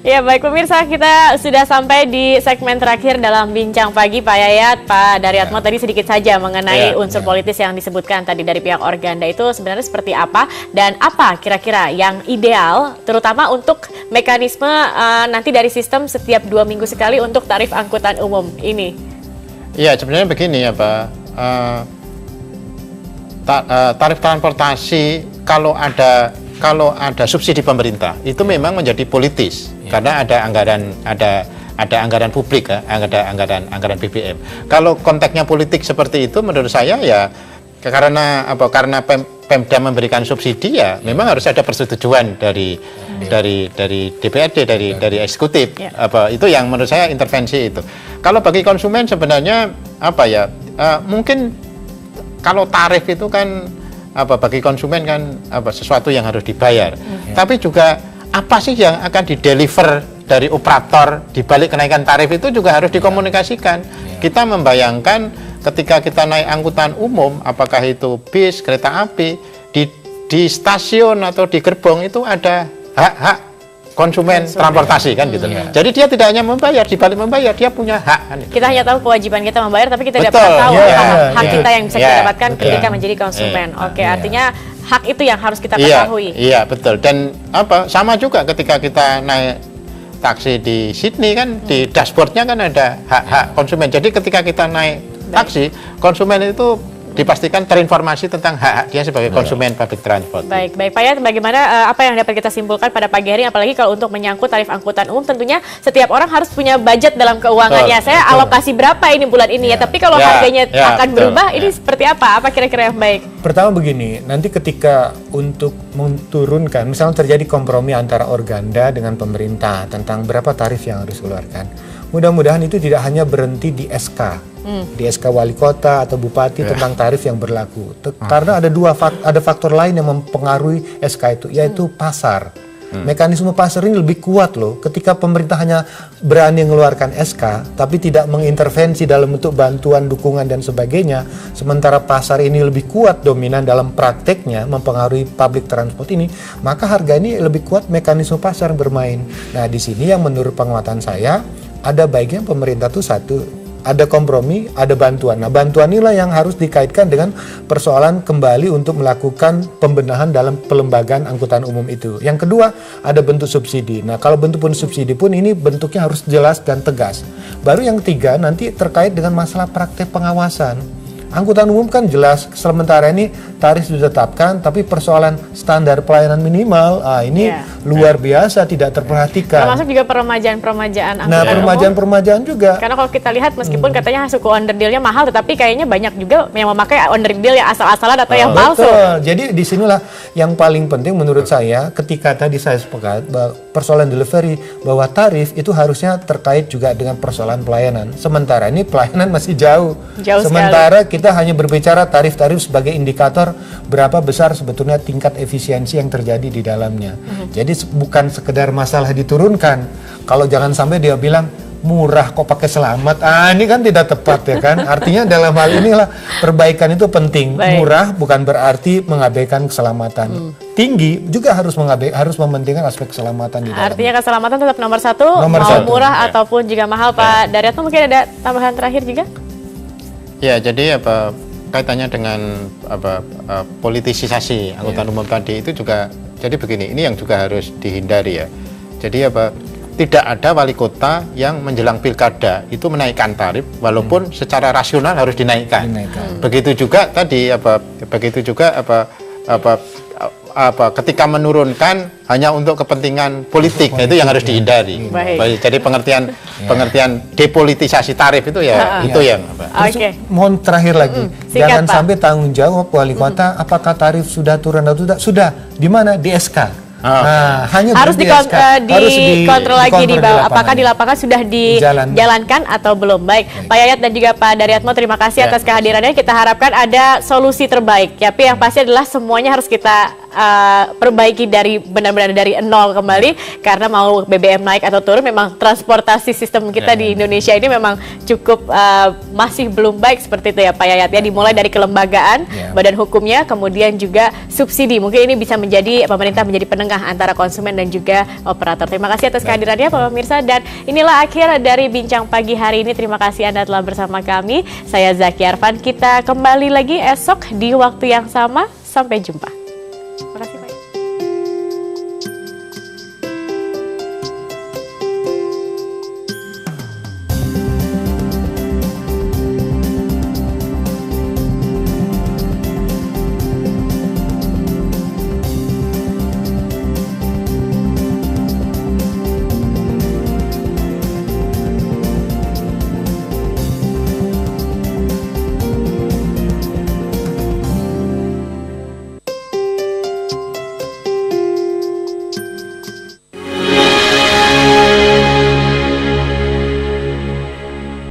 Ya baik pemirsa, kita sudah sampai di segmen terakhir dalam Bincang Pagi. Pak Yayat, Pak Daryatmo tadi sedikit saja mengenai unsur politis yang disebutkan tadi dari pihak Organda itu sebenarnya seperti apa dan apa kira-kira yang ideal terutama untuk mekanisme nanti dari sistem setiap 2 minggu sekali untuk tarif angkutan umum ini. Iya, sebenarnya begini ya Pak, tarif transportasi kalau ada subsidi pemerintah itu memang menjadi politis karena ada anggaran publik ya, ada anggaran BBM. Kalau konteksnya politik seperti itu menurut saya ya karena Pemda memberikan subsidi ya memang harus ada persetujuan dari DPRD dari eksekutif. Itu yang menurut saya intervensi itu. Kalau bagi konsumen sebenarnya mungkin kalau tarif itu kan bagi konsumen kan sesuatu yang harus dibayar. Tapi juga apa sih yang akan dideliver dari operator di balik kenaikan tarif itu juga harus dikomunikasikan. Kita membayangkan ketika kita naik angkutan umum, apakah itu bis, kereta api, di stasiun atau di gerbong itu ada hak-hak konsumen transportasi kan gitu. Jadi dia tidak hanya membayar, di balik membayar dia punya hak kan. Kita hanya tahu kewajiban kita membayar, tapi kita tidak pernah tahu hak kita yang bisa kita dapatkan ketika menjadi konsumen. Artinya hak itu yang harus kita ketahui. Iya, betul. Dan sama juga ketika kita naik taksi di Sydney kan di dashboardnya kan ada hak-hak konsumen. Jadi ketika kita naik taksi, konsumen itu dipastikan terinformasi tentang hak-hak dia sebagai konsumen public transport. Baik Pak Yayat, bagaimana apa yang dapat kita simpulkan pada pagi hari, apalagi kalau untuk menyangkut tarif angkutan umum, tentunya setiap orang harus punya budget dalam keuangannya. Saya alokasi berapa ini bulan ini tapi kalau harganya akan berubah, ini seperti apa? Apa kira-kira yang baik? Pertama begini, nanti ketika untuk menurunkan, misalnya terjadi kompromi antara Organda dengan pemerintah tentang berapa tarif yang harus dikeluarkan, mudah-mudahan itu tidak hanya berhenti di SK. Di SK wali kota atau bupati tentang tarif yang berlaku. Karena ada faktor lain yang mempengaruhi SK itu, yaitu pasar. Mekanisme pasar ini lebih kuat loh. Ketika pemerintah hanya berani mengeluarkan SK, tapi tidak mengintervensi dalam bentuk bantuan, dukungan dan sebagainya, sementara pasar ini lebih kuat dominan dalam prakteknya mempengaruhi public transport ini, maka harga ini lebih kuat mekanisme pasar bermain. Nah di sini yang menurut pengamatan saya ada baiknya pemerintah tuh ada kompromi, ada bantuan. Nah, bantuan inilah yang harus dikaitkan dengan persoalan kembali untuk melakukan pembenahan dalam pelembagaan angkutan umum itu. Yang kedua, ada bentuk subsidi. Nah, kalau bentuk subsidi pun ini bentuknya harus jelas dan tegas. Baru yang ketiga, nanti terkait dengan masalah praktek pengawasan. Angkutan umum kan jelas, sementara ini tarif ditetapkan, tapi persoalan standar pelayanan minimal, ini luar biasa tidak terperhatikan. Termasuk juga peremajaan angkutan peremajaan juga. Karena kalau kita lihat meskipun katanya suku underdeal-nya mahal, tetapi kayaknya banyak juga yang memakai underdeal yang asal-asalan atau yang palsu. Jadi disinilah yang paling penting menurut saya, ketika tadi saya sepakat bahwa persoalan delivery, bahwa tarif itu harusnya terkait juga dengan persoalan pelayanan. Sementara ini pelayanan masih jauh sementara sekali. Kita hanya berbicara tarif-tarif sebagai indikator berapa besar sebetulnya tingkat efisiensi yang terjadi di dalamnya. Jadi bukan sekedar masalah diturunkan. Kalau jangan sampai dia bilang murah kok pakai selamat. Ini kan tidak tepat ya kan. Artinya dalam hal inilah perbaikan itu penting. Murah bukan berarti mengabaikan keselamatan. Tinggi juga harus mementingkan aspek keselamatan di dalamnya. Artinya keselamatan tetap nomor satu. Murah ataupun juga mahal. Pak Daryatmo mungkin ada tambahan terakhir juga? Ya, jadi kaitannya dengan politisasi angkutan umum tadi itu juga jadi begini, ini yang juga harus dihindari ya. Jadi tidak ada wali kota yang menjelang pilkada itu menaikkan tarif walaupun secara rasional harus dinaikkan. Begitu juga tadi ketika menurunkan hanya untuk kepentingan politik, itu yang harus dihindari. Jadi pengertian depolitisasi tarif itu itu yang. Mohon terakhir lagi, jangan sampai tanggung jawab wali kota apakah tarif sudah turun atau tidak. Sudah di mana? Di SK. Hanya harus dikontrol lagi di bawah. Apakah di lapangan sudah dijalankan atau belum? Baik, Pak Yayat dan juga Pak Daryatmo, terima kasih atas kehadirannya. Kita harapkan ada solusi terbaik. Tapi yang pasti adalah semuanya harus kita perbaiki dari benar-benar dari nol kembali, karena mau BBM naik atau turun memang transportasi sistem kita di Indonesia ini memang cukup masih belum baik seperti itu ya Pak Yayat ya. Dimulai dari kelembagaan, badan hukumnya, kemudian juga subsidi. Mungkin ini bisa menjadi pemerintah menjadi penengah antara konsumen dan juga operator. Terima kasih atas kehadirannya Pak Pemirsa, dan inilah akhir dari Bincang Pagi hari ini. Terima kasih Anda telah bersama kami. Saya Zaki Arfan. Kita kembali lagi esok di waktu yang sama. Sampai jumpa.